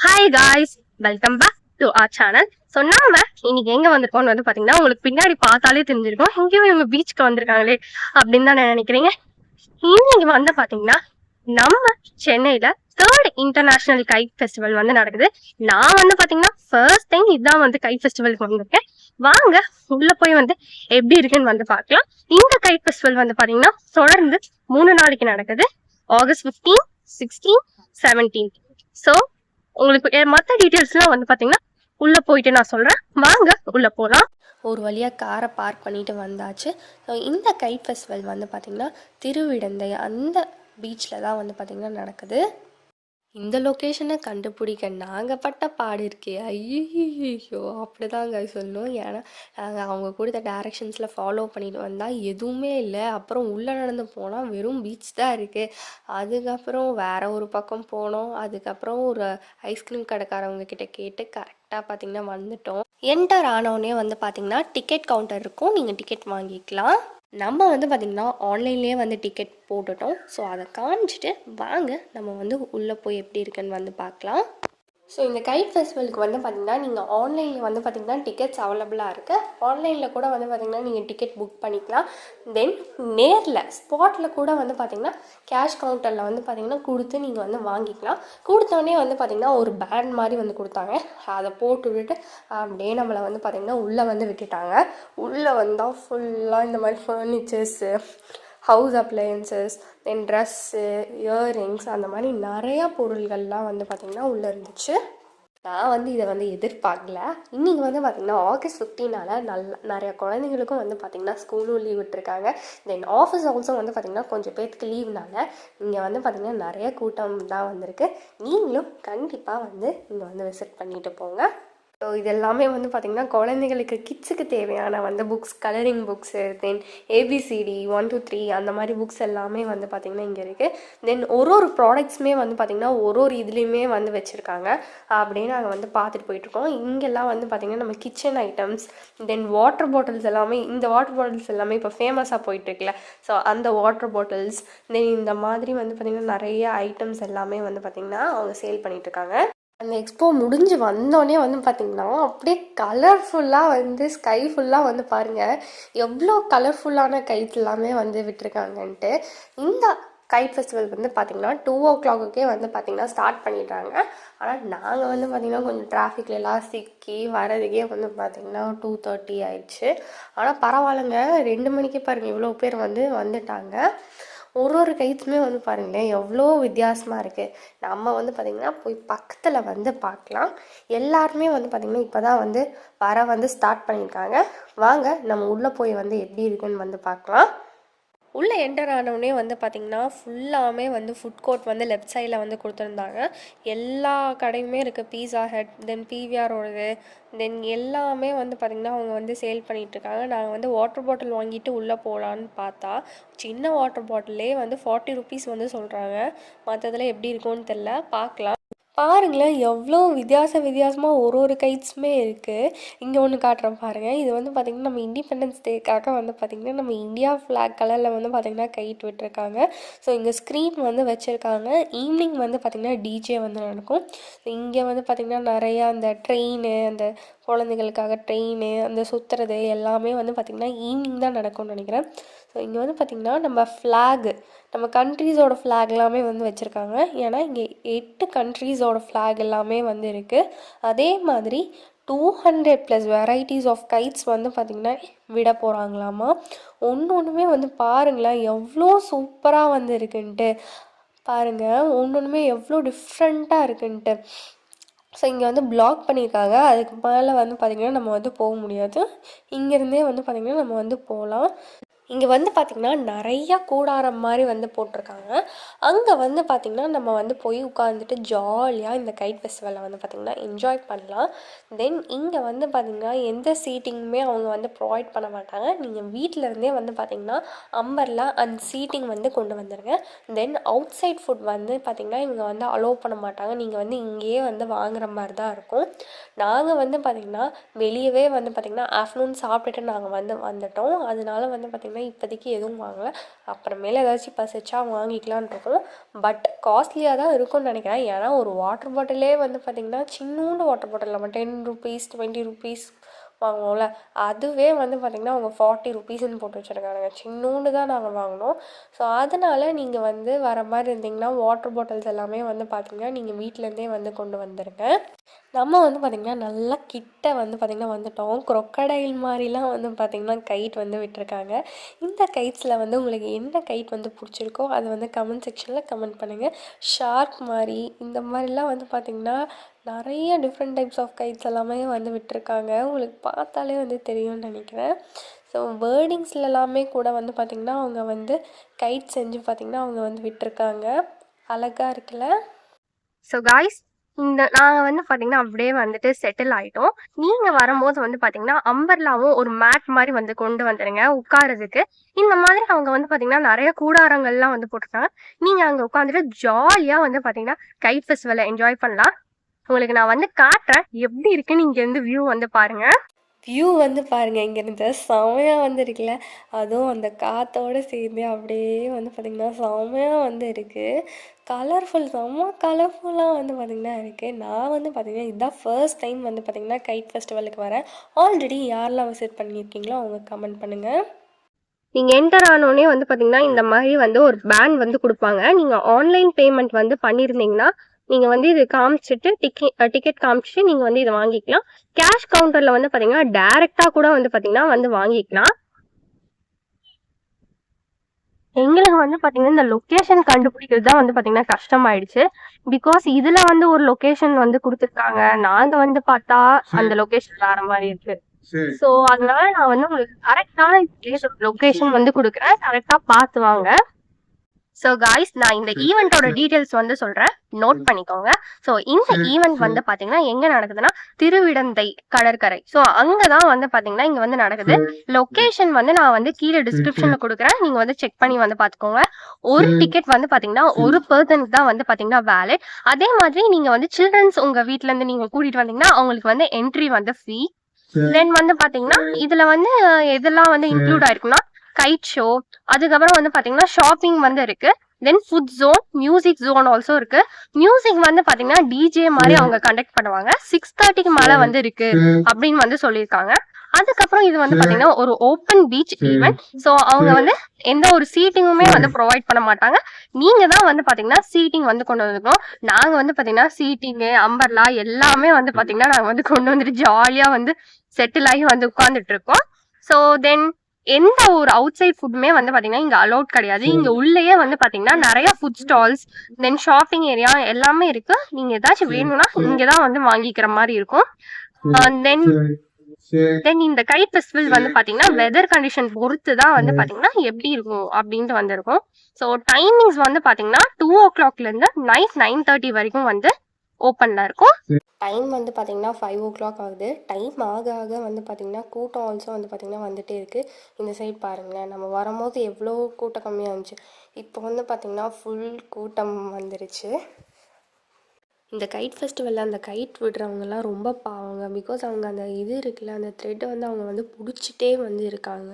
Hi guys, welcome back to our channel. So நம்ம இன்னைக்கு எங்க வந்திருக்கோம்னு பாத்தீங்கன்னா உங்களுக்கு பின்னாடி பார்த்தாலே தெரிஞ்சிருக்கும். எங்கேயும் இவங்க பீச்சுக்கு வந்திருக்காங்களே அப்படின்னு தான் நினைக்கிறீங்க. இன்னைக்கு பாத்தீங்கன்னா நம்ம சென்னையில தேர்ட் இன்டர்நேஷனல் கைட் ஃபெஸ்டிவல் நடக்குது. நான் பாத்தீங்கன்னா ஃபர்ஸ்ட் டைம் இதான் கைட் ஃபெஸ்டிவலுக்கு வந்திருக்கேன். வாங்க உள்ள போய் எப்படி இருக்குன்னு பார்க்கலாம். இந்த கைட் ஃபெஸ்டிவல் பாத்தீங்கன்னா தொடர்ந்து 3 நாளைக்கு நடக்குது. ஆகஸ்ட் 15, 16, 17. ஸோ உங்களுக்கு மற்ற டீட்டெயில்ஸ்லாம் பாத்தீங்கன்னா உள்ள போயிட்டு நான் சொல்றேன். வாங்க உள்ள போகலாம். ஒரு வழியாக காரை பார்க் பண்ணிட்டு வந்தாச்சு. ஸோ இந்த கைட் ஃபெஸ்டிவல் பார்த்திங்கன்னா திருவிடந்தை அந்த பீச்சில் தான் பார்த்திங்கன்னா நடக்குது. இந்த லொக்கேஷனை கண்டுபிடிக்க நாங்கள் பட்ட பாடு இருக்கே, ஐயோ அப்படிதாங்க சொல்லணும். ஏன்னா நாங்கள் அவங்க கொடுத்த டைரக்ஷன்ஸில் ஃபாலோ பண்ணிட்டு வந்தால் எதுவுமே இல்லை. அப்புறம் உள்ளே நடந்து போனால் வெறும் பீச் தான் இருக்குது. அதுக்கப்புறம் வேறு ஒரு பக்கம் போனோம். அதுக்கப்புறம் ஒரு ஐஸ்கிரீம் கடைக்காரவங்க கிட்ட கேட்டு கரெக்டாக பார்த்திங்கன்னா வந்துட்டோம். என்டர் ஆனோடனே பார்த்திங்கன்னா டிக்கெட் கவுண்டர் இருக்கும், நீங்கள் டிக்கெட் வாங்கிக்கலாம். நம்ம பார்த்திங்கன்னா ஆன்லைன்லேயே டிக்கெட் போட்டுட்டோம். ஸோ அதை காமிச்சிட்டு வாங்க நம்ம உள்ளே போய் எப்படி இருக்குன்னு பார்க்கலாம். ஸோ இந்த கைட் ஃபெஸ்டிவலுக்கு பார்த்திங்கன்னா நீங்கள் ஆன்லைனில் பார்த்திங்கன்னா டிக்கெட்ஸ் அவைலபிளாக இருக்குது. ஆன்லைனில் கூட பார்த்திங்கன்னா நீங்கள் டிக்கெட் புக் பண்ணிக்கலாம். தென் நேரில் ஸ்பாட்டில் கூட பார்த்திங்கன்னா கேஷ் கவுண்டரில் பார்த்திங்கன்னா கொடுத்து நீங்கள் வாங்கிக்கலாம். கொடுத்தோடனே பார்த்திங்கன்னா ஒரு பேண்ட் மாதிரி கொடுத்தாங்க. அதை போட்டு விட்டுட்டு அப்படியே நம்மளை பார்த்திங்கன்னா உள்ளே விட்டுட்டாங்க. உள்ளே வந்தால் ஃபுல்லாக இந்த மாதிரி ஃபர்னிச்சர்ஸு, ஹவுஸ் அப்ளையன்சஸ், தென் ட்ரெஸ்ஸு, இயரிங்ஸ், அந்த மாதிரி நிறையா பொருள்கள்லாம் பார்த்திங்கன்னா உள்ளே இருந்துச்சு. நான் இதை எதிர்பார்க்கல. இன்றைக்கி பார்த்திங்கன்னா ஆகஸ்ட் 15 நிறையா குழந்தைங்களுக்கும் பார்த்திங்கன்னா ஸ்கூலும் லீவ் விட்டுருக்காங்க. தென் ஆஃபீஸ் ஆல்சோ பார்த்திங்கன்னா கொஞ்சம் பேர்த்துக்கு லீவ்னால இங்கே பார்த்திங்கன்னா நிறைய கூட்டம் தான் வந்திருக்கு. நீங்களும் கண்டிப்பாக இங்கே விசிட் பண்ணிட்டு போங்க. ஸோ இது எல்லாமே பார்த்திங்கன்னா குழந்தைங்களுக்கு கிட்ஸுக்கு தேவையான books, colouring books, then A B C D 1 to 3 அந்த மாதிரி புக்ஸ் எல்லாமே பார்த்திங்கன்னா இங்கே இருக்குது. தென் ஒரு ப்ராடக்ட்ஸுமே பார்த்திங்கன்னா ஒரு இதுலேயுமே வச்சுருக்காங்க. அப்படின்னு நாங்கள் பார்த்துட்டு போயிட்டுருக்கோம். இங்கெல்லாம் பார்த்திங்கன்னா நம்ம கிச்சன் ஐட்டம்ஸ், தென் வாட்டர் பாட்டில்ஸ் எல்லாமே, இந்த வாட்டர் பாட்டில்ஸ் எல்லாமே இப்போ ஃபேமஸாக போயிட்டுருக்குல்ல, ஸோ அந்த வாட்டர் பாட்டில்ஸ், தென் இந்த மாதிரி பார்த்திங்கன்னா நிறைய ஐட்டம்ஸ் எல்லாமே பார்த்திங்கன்னா அவங்க சேல் பண்ணிகிட்ருக்காங்க. அந்த எக்ஸ்போ முடிஞ்சு வந்தோடனே பார்த்திங்கன்னா அப்படியே கலர்ஃபுல்லாக ஸ்கை ஃபுல்லாக பாருங்கள் எவ்வளோ கலர்ஃபுல்லான கைட்ஸ் எல்லாமே விட்டுருக்காங்கன்ட்டு. இந்த கைட் ஃபெஸ்டிவல் பார்த்திங்கன்னா 2 o'clock பார்த்திங்கன்னா ஸ்டார்ட் பண்ணிடுறாங்க. ஆனால் நாங்கள் பார்த்திங்கன்னா கொஞ்சம் டிராஃபிக்லாம் சிக்கி வரதுக்கே பார்த்திங்கன்னா 2:30 ஆயிடுச்சு. ஆனால் பரவாயில்லைங்க, 2 மணிக்கு பாருங்கள் இவ்வளோ பேர் வந்துட்டாங்க. ஒரு கைத்துமே பாருங்களேன் எவ்வளோ வித்தியாசமாக இருக்குது. நம்ம பார்த்திங்கன்னா போய் பக்கத்தில் பார்க்கலாம். எல்லாருமே பார்த்திங்கன்னா இப்போ தான் வர ஸ்டார்ட் பண்ணியிருக்காங்க. வாங்க நம்ம உள்ளே போய் எப்படி இருக்குன்னு பார்க்கலாம். உள்ளே என்டர் ஆனவுடனே பார்த்திங்கன்னா ஃபுல்லாமே ஃபுட் கோர்ட் லெஃப்ட் சைடில் கொடுத்துருந்தாங்க. எல்லா கடையுமே இருக்குது. பீஸா ஹட், தென் பிவிஆரோடது, தென் எல்லாமே பார்த்திங்கன்னா அவங்க சேல் பண்ணிகிட்ருக்காங்க. நாங்கள் வாட்டர் பாட்டில் வாங்கிட்டு உள்ளே போகலான்னு பார்த்தா சின்ன வாட்டர் பாட்டிலே 40 rupees சொல்கிறாங்க. மற்றதில் எப்படி இருக்கும்னு தெரில, பார்க்கலாம். பாருங்களேன் எவ்வளோ வித்தியாசமாக ஒரு கைட்ஸுமே இருக்குது. இங்கே ஒன்று காட்டுறேன் பாருங்கள். இது பார்த்திங்கன்னா நம்ம இண்டிபெண்டன்ஸ் டேக்காக பார்த்திங்கன்னா நம்ம இந்தியா ஃப்ளாக் கலரில் பார்த்திங்கன்னா கைட் விட்டுருக்காங்க. ஸோ இங்கே ஸ்க்ரீன் வச்சுருக்காங்க. ஈவினிங் பார்த்திங்கன்னா டிஜே நடக்கும். இங்கே பார்த்திங்கன்னா நிறையா அந்த ட்ரெயின், அந்த குழந்தைகளுக்காக ட்ரெயின், அந்த சுற்றுறது எல்லாமே பார்த்திங்கன்னா ஈவினிங் தான் நடக்கும்னு நினைக்கிறேன். ஸோ இங்கே பார்த்திங்கன்னா நம்ம ஃப்ளாகு, நம்ம கண்ட்ரீஸோட ஃப்ளாக் எல்லாமே வச்சுருக்காங்க. ஏன்னா இங்கே 8 கண்ட்ரீஸோட ஃப்ளாக் எல்லாமே இருக்குது. அதே மாதிரி 200+ வெரைட்டிஸ் ஆஃப் கைட்ஸ் பார்த்திங்கன்னா விட போகிறாங்களாமா. ஒன்றுமே பாருங்களேன் எவ்வளோ சூப்பராக இருக்குன்ட்டு. பாருங்கள் ஒன்றுமே எவ்வளோ டிஃப்ரெண்ட்டாக இருக்குன்ட்டு. ஸோ இங்கே பிளாக் பண்ணியிருக்காங்க. அதுக்கு மேலே பார்த்திங்கன்னா நம்ம போக முடியாது. இங்கேருந்தே பார்த்திங்கன்னா நம்ம போகலாம். இங்கே பார்த்திங்கன்னா நிறையா கூடாரம் மாதிரி போட்டிருக்காங்க. அங்கே பார்த்திங்கன்னா நம்ம போய் உட்காந்துட்டு ஜாலியாக இந்த கைட் ஃபெஸ்டிவலை பார்த்திங்கன்னா என்ஜாய் பண்ணலாம். தென் இங்கே பார்த்திங்கன்னா எந்த சீட்டிங்குமே அவங்க ப்ரொவைட் பண்ண மாட்டாங்க. நீங்கள் வீட்டிலருந்தே பார்த்திங்கன்னா அம்பர்லா அண்ட் சீட்டிங் கொண்டு வந்துடுங்க. தென் அவுட் சைட் ஃபுட் பார்த்திங்கன்னா இவங்க அலோவ் பண்ண மாட்டாங்க. நீங்கள் இங்கேயே வாங்குற மாதிரி தான் இருக்கும். நாங்கள் பார்த்திங்கன்னா வெளியவே பார்த்திங்கன்னா ஆஃப்டர்நூன் சாப்பிட்டுட்டு நாங்கள் வந்துட்டோம். அதனால பார்த்திங்கன்னா பார்த்திங்கன்னா இப்போதைக்கு எதுவும் வாங்கலை, அப்புறமேல ஏதாச்சும் பசிச்சா வாங்கிக்கலான்னு இருக்கோம். பட் காஸ்ட்லியாக தான் இருக்கும்னு நினைக்கிறேன். ஏன்னா ஒரு வாட்டர் பாட்டிலே வந்து பார்த்திங்கன்னா சின்னூண்டு வாட்டர் பாட்டில் நம்ம 10 ருபீஸ் 20 ருபீஸ் வாங்குவோம்ல, அதுவே வந்து பார்த்திங்கன்னா அவங்க 40 ருபீஸ்ன்னு போட்டு வச்சுருக்காங்க. சின்னூண்டு தான் நாங்கள் வாங்கினோம். ஸோ அதனால் நீங்கள் வந்து வர மாதிரி இருந்திங்கன்னா வாட்டர் பாட்டில்ஸ் எல்லாமே வந்து பார்த்திங்கன்னா நீங்கள் வீட்டிலேருந்தே வந்து கொண்டு வந்துடுங்க. நம்ம வந்து பார்த்திங்கன்னா நல்லா கிட்ட வந்து பார்த்திங்கன்னா வந்துட்டோம். க்ரொக்கடைல் மாதிரிலாம் வந்து பார்த்திங்கன்னா கைட் வந்து விட்டுருக்காங்க. இந்த கைட்ஸில் வந்து உங்களுக்கு என்ன கைட் வந்து பிடிச்சிருக்கோ அது வந்து கமெண்ட் செக்ஷனில் கமெண்ட் பண்ணுங்கள். ஷார்க் மாதிரி இந்த மாதிரிலாம் வந்து பார்த்திங்கன்னா நிறைய டிஃப்ரெண்ட் டைப்ஸ் ஆஃப் கைட்ஸ் எல்லாமே வந்து விட்டுருக்காங்க. உங்களுக்கு பார்த்தாலே வந்து தெரியும்னு நினைக்கிறேன். ஸோ வேர்டிங்ஸில் எல்லாமே கூட வந்து பார்த்திங்கன்னா அவங்க வந்து கைட் செஞ்சு பார்த்திங்கன்னா அவங்க வந்து விட்டுருக்காங்க. அழகாக இருக்குல்ல? ஸோ காய்ஸ், நாங்கள் வந்து பார்த்தீங்கன்னா அப்படியே வந்துட்டு செட்டில் ஆகிட்டோம். நீங்கள் வரும்போது வந்து பார்த்தீங்கன்னா அம்பர்லாவும் ஒரு மேட் மாதிரி வந்து கொண்டு வந்துடுங்க உட்காரதுக்கு. இந்த மாதிரி அவங்க வந்து பார்த்தீங்கன்னா நிறைய கூடாரங்கள்லாம் வந்து போட்டிருக்காங்க. நீங்கள் அங்கே உட்காந்துட்டு ஜாலியாக வந்து பார்த்தீங்கன்னா கைட் ஃபெஸ்டிவலை என்ஜாய் பண்ணலாம். உங்களுக்கு நான் வந்து காட்டுறேன் எப்படி இருக்குன்னு. இங்கேருந்து வியூ வந்து பாருங்கள். வியூ வந்து பாருங்கள், இங்கேருந்து செமையாக வந்து இருக்குல்ல, அதுவும் அந்த காற்றோடு சேர்ந்து அப்படியே வந்து பார்த்திங்கன்னா செமையாக வந்து இருக்குது. கலர்ஃபுல், செம்ம கலர்ஃபுல்லாக வந்து பார்த்திங்கன்னா இருக்குது. நான் வந்து பார்த்திங்கன்னா இதுதான் ஃபர்ஸ்ட் டைம் வந்து பார்த்திங்கன்னா கைட் ஃபெஸ்டிவலுக்கு வரேன். ஆல்ரெடி யாரெல்லாம் விசிட் பண்ணியிருக்கீங்களோ அவங்க கமெண்ட் பண்ணுங்கள். நீங்கள் என்டர் ஆனோடனே வந்து பார்த்தீங்கன்னா இந்த மாதிரி வந்து ஒரு பேன் வந்து கொடுப்பாங்க. நீங்கள் ஆன்லைன் பேமெண்ட் வந்து பண்ணியிருந்தீங்கன்னா நீங்கள் வந்து இது காமிச்சிட்டு டிக்கெட் காமிச்சிட்டு நீங்கள் வந்து இதை வாங்கிக்கலாம். கேஷ் கவுண்டரில் வந்து பார்த்தீங்கன்னா டைரெக்டாக கூட வந்து பார்த்தீங்கன்னா வந்து வாங்கிக்கலாம். எங்களுக்கு வந்து பார்த்தீங்கன்னா இந்த லொக்கேஷன் கண்டுபிடிக்கிறது தான் வந்து பார்த்தீங்கன்னா கஷ்டமாயிடுச்சு. பிகாஸ் இதில் வந்து ஒரு லொக்கேஷன் வந்து கொடுத்துருக்காங்க, நாங்கள் வந்து பார்த்தா அந்த லொக்கேஷன் வேற மாதிரி இருக்கு. ஸோ அதனால நான் வந்து உங்களுக்கு கரெக்டான லொக்கேஷன் வந்து கொடுக்குறேன், கரெக்டாக பார்த்து வாங்க. ஸோ காய்ஸ், நான் இந்த ஈவெண்ட்டோட டீட்டெயில்ஸ் வந்து சொல்கிறேன், நோட் பண்ணிக்கோங்க. ஸோ இந்த ஈவெண்ட் வந்து பார்த்தீங்கன்னா எங்கே நடக்குதுன்னா திருவிடந்தை கடற்கரை. ஸோ அங்கே தான் வந்து பார்த்தீங்கன்னா இங்கே வந்து நடக்குது. லொக்கேஷன் வந்து நான் வந்து கீழே டிஸ்கிரிப்ஷனில் கொடுக்குறேன், நீங்கள் வந்து செக் பண்ணி வந்து பார்த்துக்கோங்க. ஒரு டிக்கெட் வந்து பார்த்தீங்கன்னா ஒரு பர்சனுக்கு தான் வந்து பார்த்தீங்கன்னா வேலிட். அதே மாதிரி நீங்கள் வந்து சில்ட்ரன்ஸ் உங்கள் வீட்டிலேருந்து நீங்கள் கூட்டிகிட்டு வந்தீங்கன்னா அவங்களுக்கு வந்து என்ட்ரி வந்து ஃப்ரீ. தென் வந்து பார்த்தீங்கன்னா இதில் வந்து எதெல்லாம் வந்து இன்க்ளூட் ஆயிருக்குன்னா கைட் ஷோ, அதுக்கப்புறம் வந்து பாத்தீங்கன்னா ஷாப்பிங் வந்து இருக்கு. Then food zone, music zone also இருக்கு. மியூசிக் வந்து பாத்தீங்கன்னா டிஜே மாதிரி அவங்க கண்டக்ட் பண்ணுவாங்க. 6:30க்கு மேல வந்து இருக்கு அப்படின்னு வந்து சொல்லியிருக்காங்க. அதுக்கப்புறம் இது வந்து பாத்தீங்கன்னா ஒரு ஓப்பன் பீச் ஈவென்ட். ஸோ அவங்க வந்து எந்த ஒரு சீட்டிங்குமே வந்து ப்ரொவைட் பண்ண மாட்டாங்க. நீங்க தான் வந்து பாத்தீங்கன்னா சீட்டிங் வந்து கொண்டு வந்துருக்கோம். நாங்க வந்து பாத்தீங்கன்னா சீட்டிங்கு, அம்பர்லா எல்லாமே வந்து பாத்தீங்கன்னா நாங்க வந்து கொண்டு வந்துட்டு ஜாலியா வந்து செட்டில் ஆகி வந்து உட்கார்ந்துட்டு இருக்கோம். ஸோ தென் எந்த ஒரு அவுட் சைட் ஃபுட்டுமே வந்து பாத்தீங்கன்னா இங்க அலௌட் கிடையாது. இங்க உள்ளேயே வந்து பாத்தீங்கன்னா நிறைய ஃபுட் ஸ்டால்ஸ், தென் ஷாப்பிங் ஏரியா எல்லாமே இருக்கு. நீங்க ஏதாச்சும் வேணும்னா இங்கதான் வந்து வாங்கிக்கிற மாதிரி இருக்கும். தென் இந்த கைட் ஃபெஸ்டிவல் வந்து பாத்தீங்கன்னா வெதர் கண்டிஷன் பொறுத்து தான் வந்து பாத்தீங்கன்னா எப்படி இருக்கும் அப்படின்ட்டு வந்திருக்கும். ஸோ டைமிங்ஸ் வந்து பாத்தீங்கன்னா 2 o'clockல இருந்து நைட் 9:30 வரைக்கும் வந்து ஓப்பன்ல இருக்கும். டைம் வந்து பார்த்திங்கன்னா 5 o'clock ஆகுது. டைம் ஆக ஆக வந்து பார்த்திங்கன்னா கூட்டம் ஆல்சோ வந்து பார்த்திங்கன்னா வந்துகிட்டே இருக்குது. இந்த சைட் பாருங்களேன், நம்ம வரும்போது எவ்வளோ கூட்டம் கம்மியாக இருந்துச்சு, இப்போ வந்து பார்த்திங்கன்னா ஃபுல் கூட்டம் வந்துருச்சு. இந்த கைட் ஃபெஸ்டிவலில் அந்த கைட் விடுறவங்கலாம் ரொம்ப பாவங்க. பிகாஸ் அவங்க அந்த இது இருக்குல்ல, அந்த த்ரெட்டை வந்து அவங்க வந்து பிடிச்சிட்டே வந்து இருக்காங்க.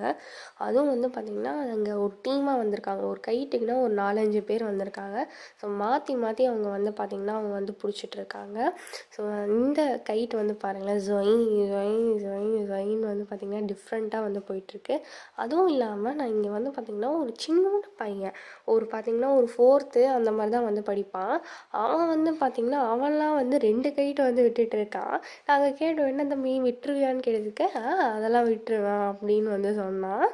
அதுவும் வந்து பார்த்திங்கன்னா அங்கே ஒரு டீமாக வந்திருக்காங்க. ஒரு கைட்டுக்குன்னா ஒரு 4-5 பேர் வந்திருக்காங்க. ஸோ மாற்றி மாற்றி அவங்க வந்து பார்த்திங்கன்னா அவங்க வந்து பிடிச்சிட்ருக்காங்க. ஸோ இந்த கைட் வந்து பாருங்களேன், ஜொயின் ஜொயின் ஜொயின் ஜொயின்னு வந்து பார்த்திங்கன்னா டிஃப்ரெண்ட்டாக வந்து போயிட்டுருக்கு. அதுவும் இல்லாமல் நான் இங்கே வந்து பார்த்திங்கன்னா ஒரு சின்னோண்டு பையன், ஒரு பார்த்திங்கன்னா ஒரு 4th அந்த மாதிரி தான் வந்து படிப்பான். அவன் வந்து பார்த்திங்கன்னா அவன்லாம் வந்து 2 கைட்டு வந்து விட்டுட்டு இருக்கான். நாங்கள் கேட்டோம், என்ன தம்பி விட்டுருவியான்னு கேட்டதுக்கு, அதெல்லாம் விட்டுருவேன் அப்படின்னு வந்து சொன்னான்.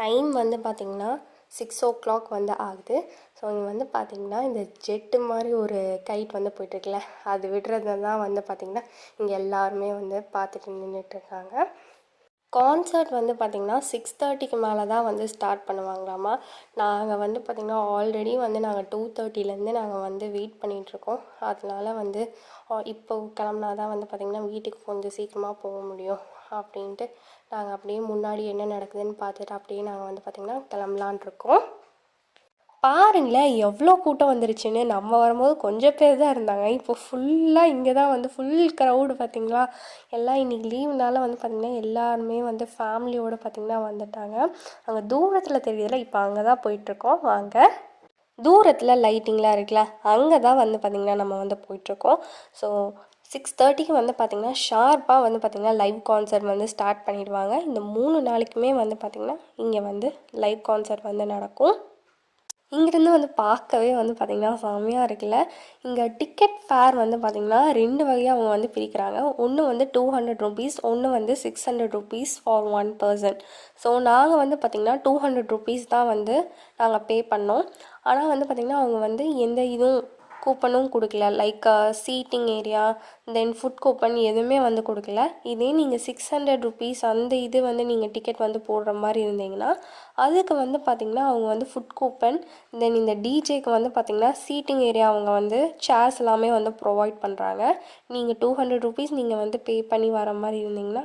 டைம் வந்து பார்த்திங்கன்னா 6 o'clock வந்து ஆகுது. ஸோ இங்கே வந்து பார்த்திங்கன்னா இந்த ஜெட்டு மாதிரி ஒரு கைட் வந்து போயிட்டுருக்குல்ல, அது விடுறது தான் வந்து பார்த்திங்கன்னா இங்கே எல்லாருமே வந்து பார்த்துட்டு நின்றுட்டுருக்காங்க. கான்சர்ட் வந்து பார்த்திங்கன்னா 6:30க்கு மேலே தான் வந்து ஸ்டார்ட் பண்ணுவாங்களாமா. நாங்கள் வந்து பார்த்திங்கன்னா ஆல்ரெடி வந்து நாங்கள் 2:30லேருந்து நாங்கள் வந்து வெயிட் பண்ணிகிட்ருக்கோம். அதனால வந்து இப்போ கிளம்புனா தான் வந்து பார்த்திங்கன்னா வீட்டுக்கு கொஞ்சம் சீக்கிரமாக போக முடியும் அப்படின்ட்டு நாங்கள் அப்படியே முன்னாடி என்ன நடக்குதுன்னு பார்த்துட்டு அப்படியே நாங்கள் வந்து பார்த்திங்கன்னா கிளம்பலான் இருக்கோம். பாருங்களேன் எவ்வளோ கூட்டம் வந்துருச்சுன்னு. நம்ம வரும்போது கொஞ்சம் பேர் தான் இருந்தாங்க. இப்போ ஃபுல்லாக இங்கே தான் வந்து ஃபுல் க்ரௌடு பார்த்தீங்களா. எல்லாம் இன்றைக்கி லீவுனால வந்து பார்த்திங்கன்னா எல்லாருமே வந்து ஃபேமிலியோடு பார்த்திங்கன்னா வந்துட்டாங்க. அங்கே தூரத்தில் தெரியுதுல, இப்போ அங்கே தான் போயிட்டுருக்கோம். வாங்க, தூரத்தில் லைட்டிங்லாம் இருக்குல்ல, அங்கே தான் வந்து பார்த்திங்கன்னா நம்ம வந்து போயிட்டுருக்கோம். ஸோ 6:30க்கு வந்து பார்த்திங்கன்னா ஷார்ப்பாக வந்து பார்த்திங்கன்னா லைவ் கான்சர்ட் வந்து ஸ்டார்ட் பண்ணிடுவாங்க. இந்த 3 நாளைக்குமே வந்து பார்த்திங்கன்னா இங்கே வந்து லைவ் கான்சர்ட் வந்து நடக்கும். இங்கேருந்து வந்து பார்க்கவே வந்து பார்த்திங்கன்னா செம்மையாக இருக்குல்ல. இங்கே டிக்கெட் ஃபேர் வந்து பார்த்திங்கன்னா 2 வகையாக அவங்க வந்து பிரிக்கிறாங்க. ஒன்று வந்து 200 ருபீஸ், ஒன்று வந்து 600 ருபீஸ் ஃபார் 1 பர்சன். ஸோ நாங்கள் வந்து பார்த்திங்கன்னா 200 ருபீஸ் தான் வந்து நாங்கள் பே பண்ணோம். ஆனால் வந்து பார்த்திங்கன்னா அவங்க வந்து எந்த இதுவும் கூப்பனும் கொடுக்கல. லைக் சீட்டிங் ஏரியா, தென் ஃபுட் கூப்பன் எதுவுமே வந்து கொடுக்கல. இதே நீங்கள் 600 ருபீஸ் அந்த இது வந்து நீங்கள் டிக்கெட் வந்து போடுற மாதிரி இருந்தீங்கன்னா அதுக்கு வந்து பார்த்திங்கன்னா அவங்க வந்து ஃபுட் கூப்பன், தென் இந்த டிஜேக்கு வந்து பார்த்திங்கன்னா சீட்டிங் ஏரியா அவங்க வந்து சேர்ஸ் எல்லாமே வந்து ப்ரொவைட் பண்ணுறாங்க. நீங்கள் 200 ருபீஸ் நீங்கள் வந்து பே பண்ணி வர மாதிரி இருந்தீங்கன்னா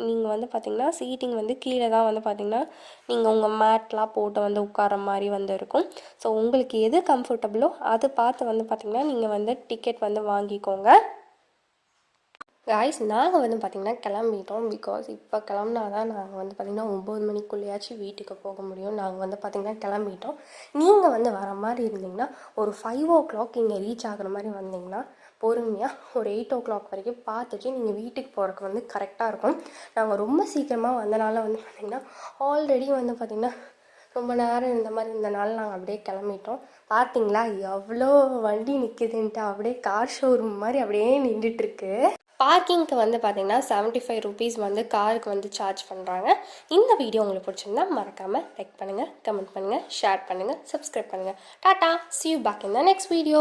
நீங்கள் வந்து பார்த்திங்கன்னா சீட்டிங் வந்து கீழே தான் வந்து பார்த்திங்கன்னா நீங்கள் உங்கள் மேட்லாம் போட்டு வந்து உட்கார மாதிரி வந்து இருக்கும். ஸோ உங்களுக்கு எது கம்ஃபர்டபுளோ அதை பார்த்து வந்து பார்த்திங்கன்னா நீங்கள் வந்து டிக்கெட் வந்து வாங்கிக்கோங்க. காய்ஸ், நாங்கள் வந்து பார்த்திங்கன்னா கிளம்பிட்டோம். பிகாஸ் இப்போ கிளம்புனா தான் நாங்கள் வந்து பார்த்திங்கன்னா 9 மணிக்குள்ளேயாச்சும் வீட்டுக்கு போக முடியும். நாங்கள் வந்து பார்த்திங்கன்னா கிளம்பிட்டோம். நீங்கள் வந்து வர மாதிரி இருந்தீங்கன்னா ஒரு 5 o'clock இங்கே ரீச் ஆகிற மாதிரி வந்தீங்கன்னா பொறுமையாக ஒரு 8 o'clock வரைக்கும் பார்த்துட்டு நீங்கள் வீட்டுக்கு போகிறதுக்கு வந்து கரெக்டாக இருக்கும். நாங்கள் ரொம்ப சீக்கிரமாக வந்தனால வந்து பார்த்திங்கன்னா ஆல்ரெடி வந்து பார்த்திங்கன்னா ரொம்ப நேரம் இந்த மாதிரி இருந்தனால நாங்கள் அப்படியே கிளம்பிட்டோம். பார்த்தீங்களா எவ்வளோ வண்டி நிற்குதுன்ட்டு, அப்படியே கார் ஷோரூம் மாதிரி அப்படியே நின்றுட்டுருக்கு. பார்க்கிங்க்கு வந்து பார்த்திங்கன்னா 75 ருபீஸ் வந்து காருக்கு வந்து சார்ஜ் பண்ணுறாங்க. இந்த வீடியோ உங்களுக்கு பிடிச்சிருந்தா மறக்காமல் லைக் பண்ணுங்கள், கமெண்ட் பண்ணுங்கள், ஷேர் பண்ணுங்கள், சப்ஸ்கிரைப் பண்ணுங்கள். Tata, see you back in the next video.